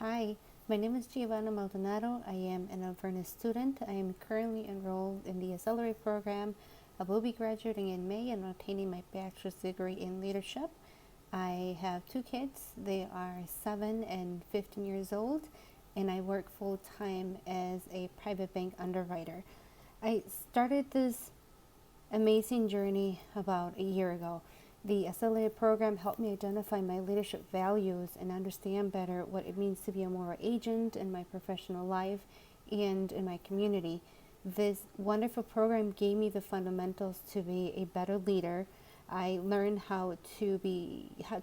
Hi, my name is Giovanna Maldonado. I am an Alverno student. I am currently enrolled in the Accelerate program. I will be graduating in May and obtaining my bachelor's degree in leadership. I have two kids. They are 7 and 15 years old, and I work full time as a private bank underwriter. I started this amazing journey about a year ago. The Accelerate program helped me identify my leadership values and understand better what it means to be a moral agent in my professional life and in my community. This wonderful program gave me the fundamentals to be a better leader. I learned how to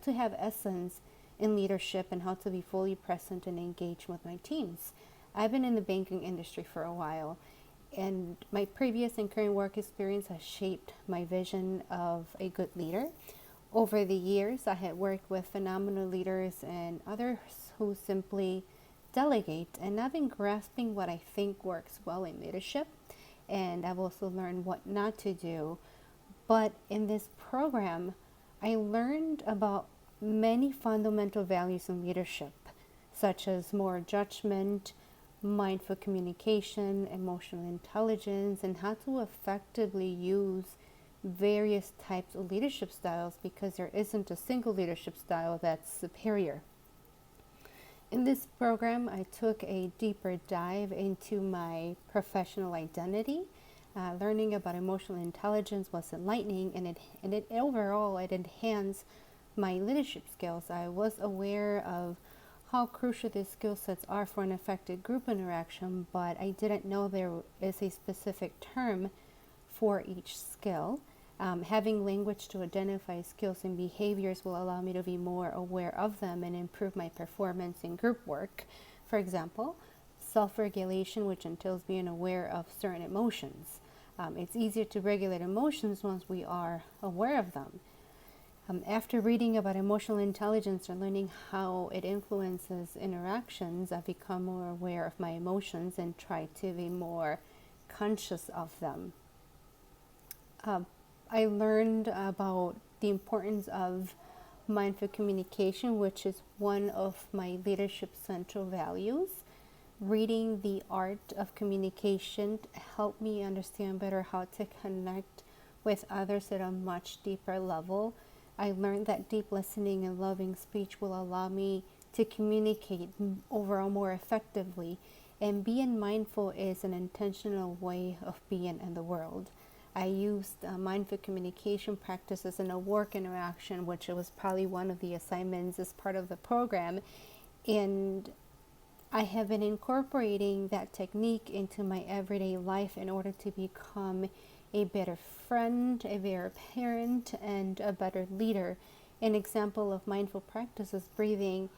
have essence in leadership and how to be fully present and engaged with my teams. I've been in the banking industry for a while, and my previous and current work experience has shaped my vision of a good leader. Over the years, I had worked with phenomenal leaders and others who simply delegate, and I've been grasping what I think works well in leadership, and I've also learned what not to do. But in this program, I learned about many fundamental values in leadership, such as moral judgment, mindful communication, emotional intelligence, and how to effectively use various types of leadership styles, because there isn't a single leadership style that's superior. In this program, I took a deeper dive into my professional identity. Learning about emotional intelligence was enlightening, and it overall it enhanced my leadership skills. I was aware of how crucial these skill sets are for an effective group interaction, but I didn't know there is a specific term for each skill. Having language to identify skills and behaviors will allow me to be more aware of them and improve my performance in group work. For example, self-regulation, which entails being aware of certain emotions. It's easier to regulate emotions once we are aware of them. After reading about emotional intelligence and learning how it influences interactions, I've become more aware of my emotions and try to be more conscious of them. I learned about the importance of mindful communication, which is one of my leadership central values. Reading The Art of Communication helped me understand better how to connect with others at a much deeper level. I learned that deep listening and loving speech will allow me to communicate overall more effectively, and being mindful is an intentional way of being in the world. I used mindful communication practices in a work interaction, which was probably one of the assignments as part of the program, and I have been incorporating that technique into my everyday life in order to become a better friend, a better parent, and a better leader. An example of mindful practice is breathing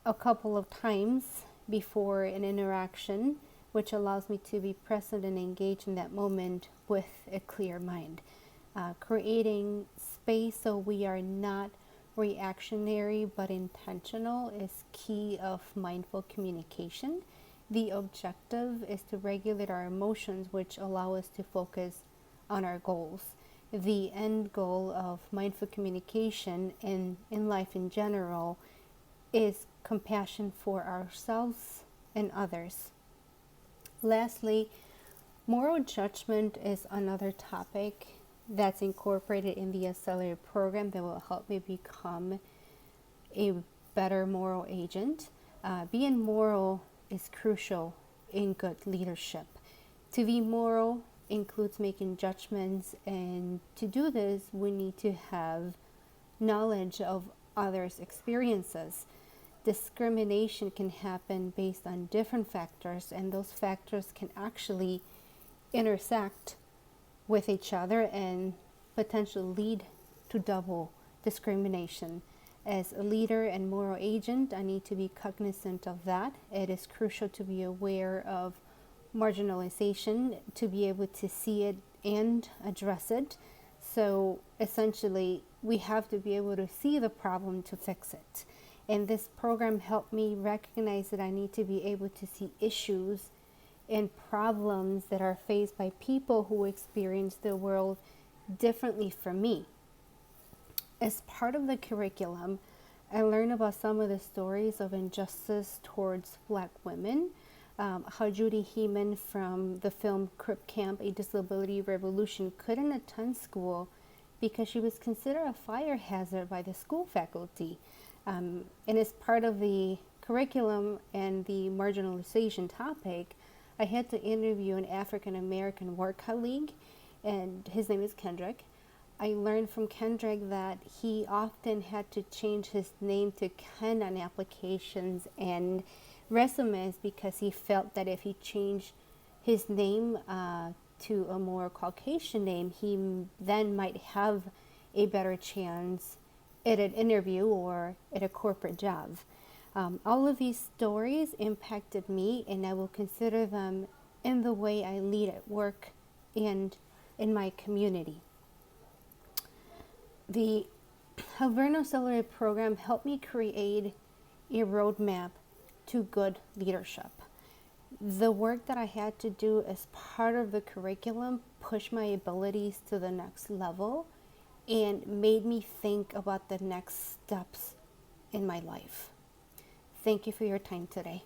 a couple of times before an interaction, which allows me to be present and engaged in that moment with a clear mind. Creating space so we are not reactionary but intentional is key of mindful communication. The objective is to regulate our emotions, which allow us to focus on our goals. The end goal of mindful communication in life in general is compassion for ourselves and others. Lastly, moral judgment is another topic that's incorporated in the Accelerate program that will help me become a better moral agent. Being moral is crucial in good leadership. To be moral includes making judgments, and to do this, we need to have knowledge of others' experiences. Discrimination can happen based on different factors, and those factors can actually intersect with each other and potentially lead to double discrimination. As a leader and moral agent, I need to be cognizant of that. It is crucial to be aware of marginalization, to be able to see it and address it. So essentially, we have to be able to see the problem to fix it. And this program helped me recognize that I need to be able to see issues and problems that are faced by people who experience the world differently from me. As part of the curriculum, I learned about some of the stories of injustice towards Black women, how Judy Heeman from the film Crip Camp, A Disability Revolution couldn't attend school because she was considered a fire hazard by the school faculty. And as part of the curriculum and the marginalization topic, I had to interview an African American work colleague, and his name is Kendrick. I learned from Kendrick that he often had to change his name to Ken on applications and resumes because he felt that if he changed his name to a more Caucasian name, he then might have a better chance at an interview or at a corporate job. All of these stories impacted me, and I will consider them in the way I lead at work and in my community. The Alverno Accelerate program helped me create a roadmap to good leadership. The work that I had to do as part of the curriculum pushed my abilities to the next level and made me think about the next steps in my life. Thank you for your time today.